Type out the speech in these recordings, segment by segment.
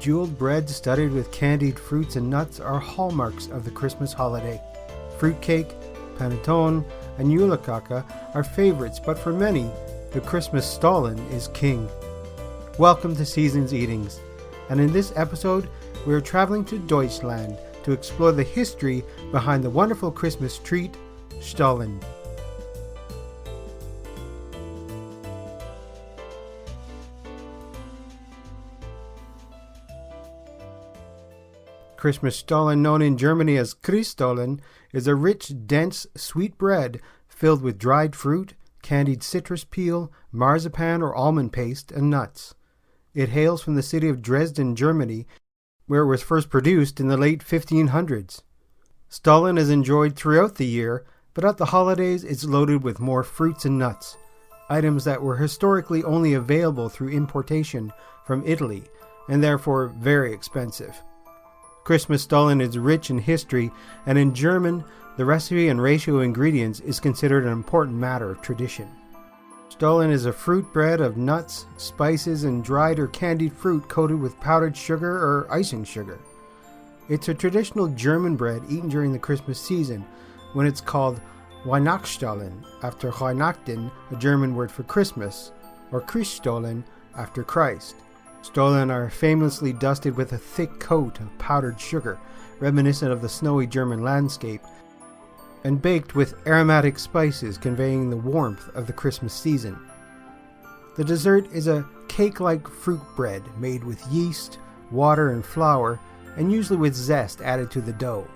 jeweled bread studded with candied fruits and nuts are hallmarks of the Christmas holiday. Fruitcake, panettone, and julekaka are favorites, but for many, the Christmas Stollen is king. Welcome to Seasons Eatings, and in this episode, we are traveling to Deutschland to explore the history behind the wonderful Christmas treat, Stollen. Christmas Stollen, known in Germany as Christstollen, is a rich, dense, sweet bread filled with dried fruit, candied citrus peel, marzipan or almond paste, and nuts. It hails from the city of Dresden, Germany, where it was first produced in the late 1500s. Stollen is enjoyed throughout the year, but at the holidays it's loaded with more fruits and nuts, items that were historically only available through importation from Italy, and therefore very expensive. Christmas Stollen is rich in history, and in German, the recipe and ratio of ingredients is considered an important matter of tradition. Stollen is a fruit bread of nuts, spices, and dried or candied fruit coated with powdered sugar or icing sugar. It's a traditional German bread eaten during the Christmas season, when it's called Weihnachtsstollen, after Weihnachten, a German word for Christmas, or Christstollen, after Christ. Stollen are famously dusted with a thick coat of powdered sugar, reminiscent of the snowy German landscape, and baked with aromatic spices conveying the warmth of the Christmas season. The dessert is a cake-like fruit bread made with yeast, water, and flour, and usually with zest added to the dough.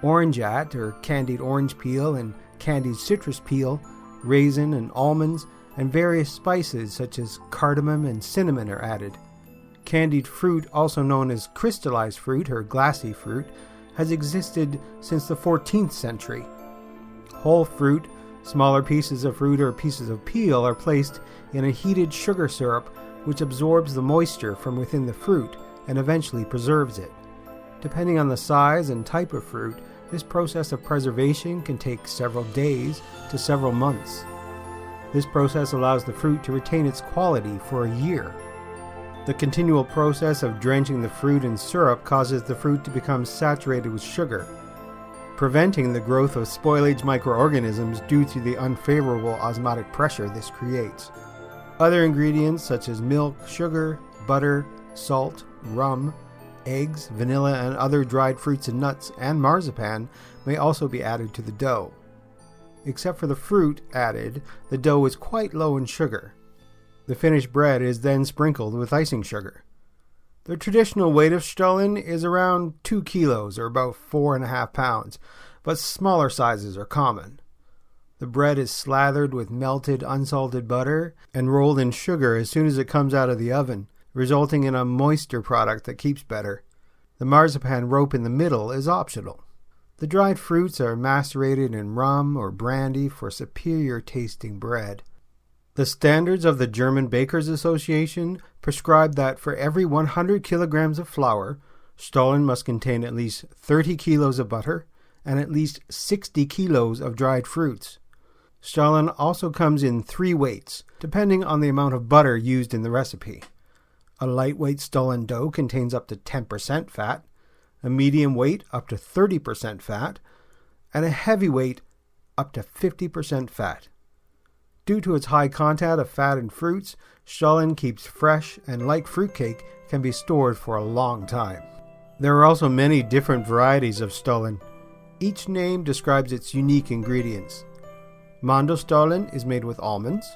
Orangeat, or candied orange peel, and candied citrus peel, raisin and almonds, and various spices such as cardamom and cinnamon are added. Candied fruit, also known as crystallized fruit or glassy fruit, has existed since the 14th century. Whole fruit, smaller pieces of fruit or pieces of peel are placed in a heated sugar syrup which absorbs the moisture from within the fruit and eventually preserves it. Depending on the size and type of fruit, this process of preservation can take several days to several months. This process allows the fruit to retain its quality for a year. The continual process of drenching the fruit in syrup causes the fruit to become saturated with sugar, preventing the growth of spoilage microorganisms due to the unfavorable osmotic pressure this creates. Other ingredients such as milk, sugar, butter, salt, rum, eggs, vanilla, and other dried fruits and nuts, and marzipan may also be added to the dough. Except for the fruit added, the dough is quite low in sugar. The finished bread is then sprinkled with icing sugar. The traditional weight of Stollen is around 2 kilos or about 4.5 pounds, but smaller sizes are common. The bread is slathered with melted unsalted butter and rolled in sugar as soon as it comes out of the oven, resulting in a moister product that keeps better. The marzipan rope in the middle is optional. The dried fruits are macerated in rum or brandy for superior tasting bread. The standards of the German Bakers Association prescribe that for every 100 kilograms of flour, Stollen must contain at least 30 kilos of butter and at least 60 kilos of dried fruits. Stollen also comes in 3 weights, depending on the amount of butter used in the recipe. A lightweight Stollen dough contains up to 10% fat, a medium weight up to 30% fat, and a heavyweight up to 50% fat. Due to its high content of fat and fruits, Stollen keeps fresh and, like fruitcake, can be stored for a long time. There are also many different varieties of Stollen. Each name describes its unique ingredients. Mandelsstollen is made with almonds.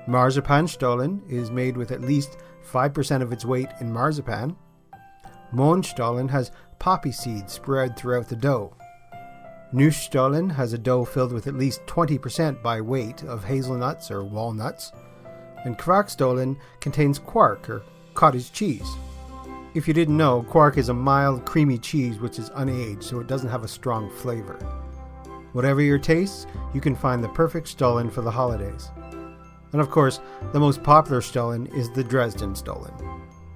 Marzipanstollen is made with at least 5% of its weight in marzipan. Mohnstollen has poppy seeds spread throughout the dough. Nussstollen has a dough filled with at least 20% by weight of hazelnuts or walnuts. And Quarkstollen contains quark or cottage cheese. If you didn't know, quark is a mild, creamy cheese which is unaged, so it doesn't have a strong flavor. Whatever your tastes, you can find the perfect Stollen for the holidays. And of course, the most popular Stollen is the Dresden Stollen.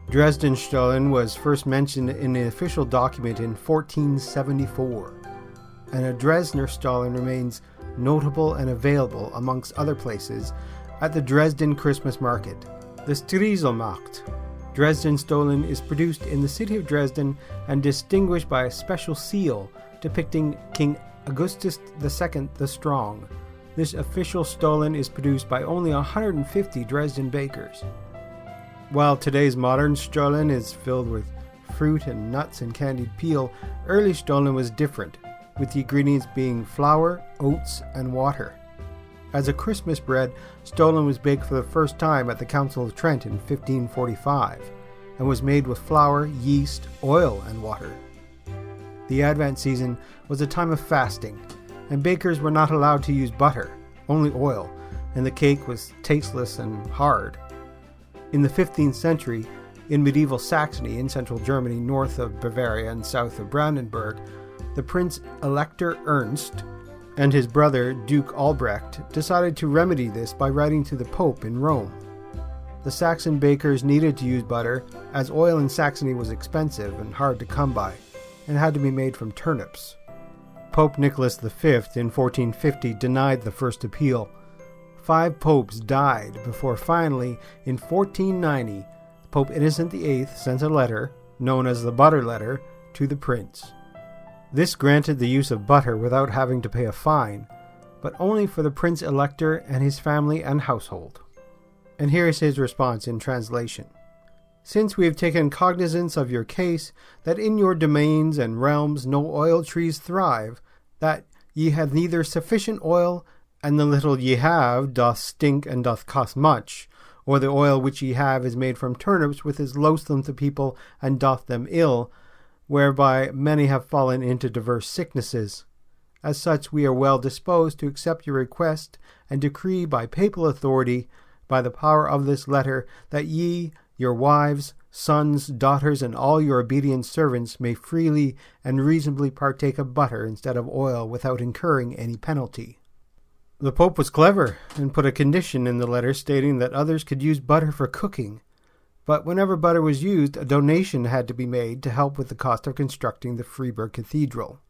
Dresden Stollen was first mentioned in an official document in 1474, and a Dresdner Stollen remains notable and available, amongst other places, at the Dresden Christmas market, the Striezelmarkt, Dresden Stollen is produced in the city of Dresden and distinguished by a special seal depicting King Augustus II the Strong. This official Stollen is produced by only 150 Dresden bakers. While today's modern Stollen is filled with fruit and nuts and candied peel, early Stollen was different, with the ingredients being flour, oats, and water. As a Christmas bread, Stollen was baked for the first time at the Council of Trent in 1545, and was made with flour, yeast, oil, and water. The Advent season was a time of fasting, and bakers were not allowed to use butter, only oil, and the cake was tasteless and hard. In the 15th century, in medieval Saxony in central Germany north of Bavaria and south of Brandenburg, the Prince Elector Ernst and his brother Duke Albrecht decided to remedy this by writing to the Pope in Rome. The Saxon bakers needed to use butter, as oil in Saxony was expensive and hard to come by, and had to be made from turnips. Pope Nicholas V in 1450 denied the first appeal. 5 popes died before finally, in 1490, Pope Innocent VIII sent a letter, known as the Butter Letter, to the prince. This granted the use of butter without having to pay a fine, but only for the Prince Elector and his family and household. And here is his response in translation. Since we have taken cognizance of your case, that in your domains and realms no oil trees thrive, that ye have neither sufficient oil, and the little ye have doth stink and doth cost much, or the oil which ye have is made from turnips, which is loathsome to people and doth them ill, whereby many have fallen into diverse sicknesses. As such, we are well disposed to accept your request, and decree by papal authority, by the power of this letter, that ye, your wives, sons, daughters, and all your obedient servants may freely and reasonably partake of butter instead of oil without incurring any penalty. The Pope was clever and put a condition in the letter stating that others could use butter for cooking. But whenever butter was used, a donation had to be made to help with the cost of constructing the Freiburg Cathedral.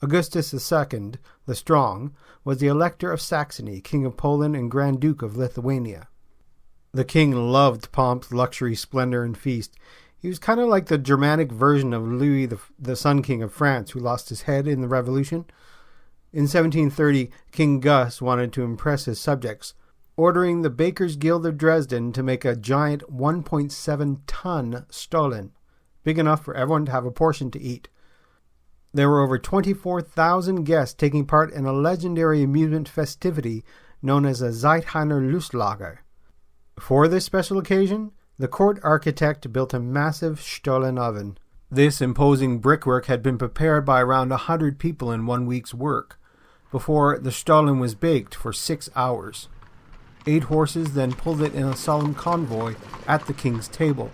Augustus II, the Strong, was the Elector of Saxony, King of Poland and Grand Duke of Lithuania. The king loved pomp, luxury, splendor, and feast. He was kind of like the Germanic version of Louis the Sun King of France, who lost his head in the Revolution. In 1730, King Gus wanted to impress his subjects, ordering the Bakers' Guild of Dresden to make a giant 1.7-ton Stollen, big enough for everyone to have a portion to eat. There were over 24,000 guests taking part in a legendary amusement festivity known as a Zeithainer Lustlager. For this special occasion, the court architect built a massive Stollen oven. This imposing brickwork had been prepared by around 100 people in 1 week's work, before the Stollen was baked for 6 hours. 8 horses then pulled it in a solemn convoy at the king's table.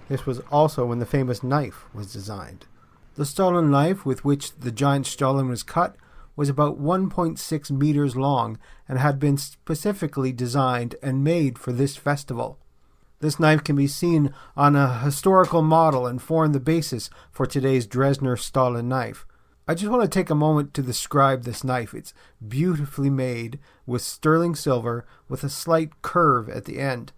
This was also when the famous knife was designed. The Stollen knife with which the giant Stollen was cut was about 1.6 meters long and had been specifically designed and made for this festival. This knife can be seen on a historical model and form the basis for today's Dresdner Stollen knife. I just want to take a moment to describe this knife. It's beautifully made with sterling silver with a slight curve at the end.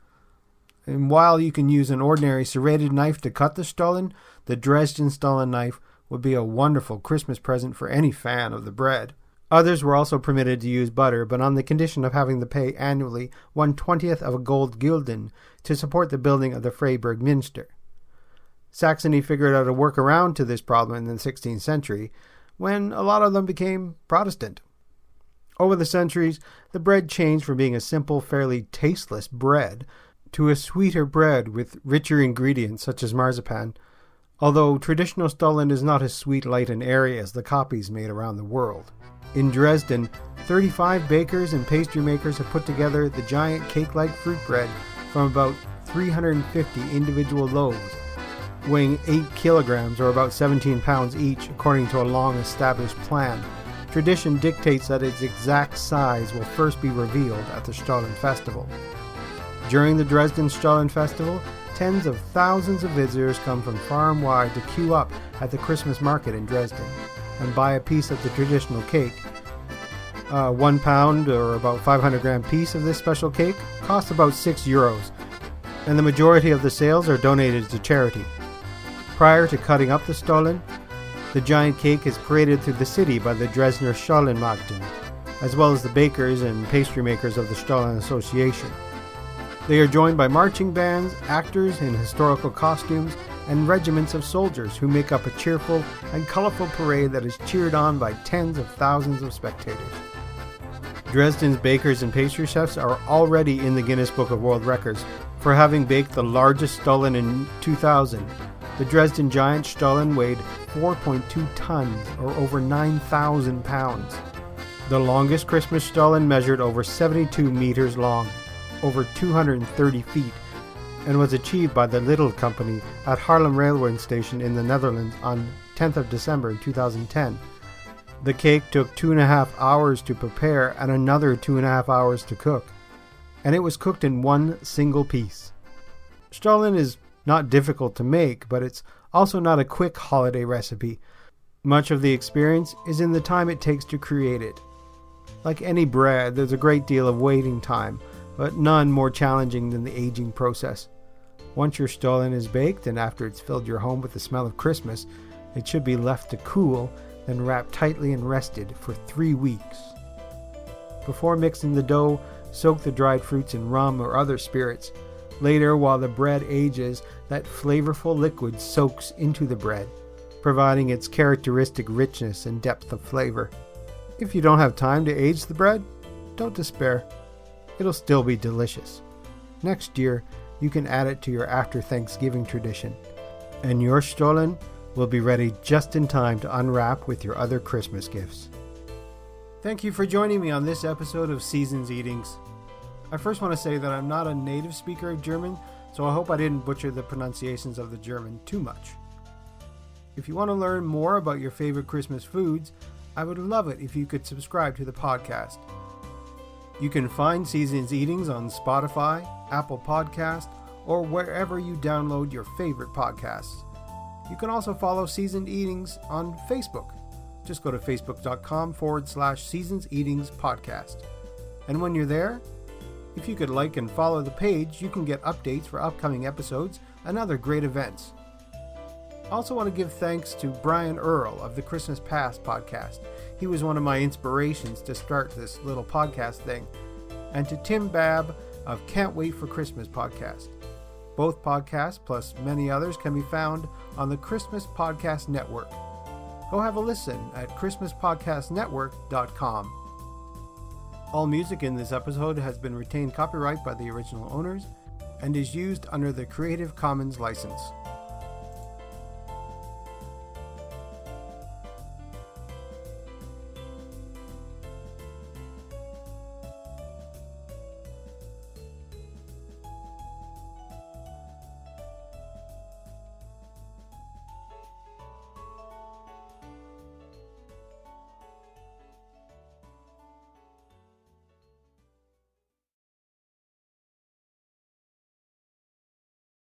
And while you can use an ordinary serrated knife to cut the Stollen, the Dresden Stollen knife would be a wonderful Christmas present for any fan of the bread. Others were also permitted to use butter, but on the condition of having to pay annually 1/20th of a gold gulden to support the building of the Freiburg Minster. Saxony figured out a workaround to this problem in the 16th century, when a lot of them became Protestant. Over the centuries, the bread changed from being a simple, fairly tasteless bread to a sweeter bread with richer ingredients such as marzipan, although traditional Stollen is not as sweet, light, and airy as the copies made around the world. In Dresden, 35 bakers and pastry makers have put together the giant cake-like fruit bread from about 350 individual loaves, weighing 8 kilograms or about 17 pounds each, according to a long-established plan. Tradition dictates that its exact size will first be revealed at the Stollen Festival. During the Dresden Stollen Festival, tens of thousands of visitors come from far and wide to queue up at the Christmas market in Dresden and buy a piece of the traditional cake. 1 pound or about 500 gram piece of this special cake costs about €6. and the majority of the sales are donated to charity. Prior to cutting up the Stollen, the giant cake is paraded through the city by the Dresdner Stollenmarkten, as well as the bakers and pastry makers of the Stollen Association. They are joined by marching bands, actors in historical costumes, and regiments of soldiers who make up a cheerful and colorful parade that is cheered on by tens of thousands of spectators. Dresden's bakers and pastry chefs are already in the Guinness Book of World Records for having baked the largest Stollen in 2000. The Dresden Giant Stollen weighed 4.2 tons, or over 9,000 pounds. The longest Christmas Stollen measured over 72 meters long, over 230 feet, and was achieved by the Lidl Company at Haarlem Railway Station in the Netherlands on 10th of December 2010. The cake took 2.5 hours to prepare and another 2.5 hours to cook, and it was cooked in one single piece. Stollen is not difficult to make, but it's also not a quick holiday recipe. Much of the experience is in the time it takes to create it. Like any bread, there's a great deal of waiting time, but none more challenging than the aging process. Once your Stollen is baked, and after it's filled your home with the smell of Christmas, it should be left to cool, then wrapped tightly and rested for 3 weeks. Before mixing the dough, soak the dried fruits in rum or other spirits. Later, while the bread ages, that flavorful liquid soaks into the bread, providing its characteristic richness and depth of flavor. If you don't have time to age the bread, don't despair. It'll still be delicious. Next year, you can add it to your after Thanksgiving tradition, and your Stollen will be ready just in time to unwrap with your other Christmas gifts. Thank you for joining me on this episode of Seasons Eatings. I first want to say that I'm not a native speaker of German, so I hope I didn't butcher the pronunciations of the German too much. If you want to learn more about your favorite Christmas foods, I would love it if you could subscribe to the podcast. You can find Seasons Eatings on Spotify, Apple Podcast, or wherever you download your favorite podcasts. You can also follow Seasoned Eatings on Facebook. Just go to facebook.com/Seasons Eatings Podcast. And when you're there, if you could like and follow the page, you can get updates for upcoming episodes and other great events. I also want to give thanks to Brian Earl of the Christmas Past podcast. He was one of my inspirations to start this little podcast thing. And to Tim Babb of Can't Wait for Christmas podcast. Both podcasts, plus many others, can be found on the Christmas Podcast Network. Go have a listen at christmaspodcastnetwork.com. All music in this episode has been retained copyright by the original owners and is used under the Creative Commons license.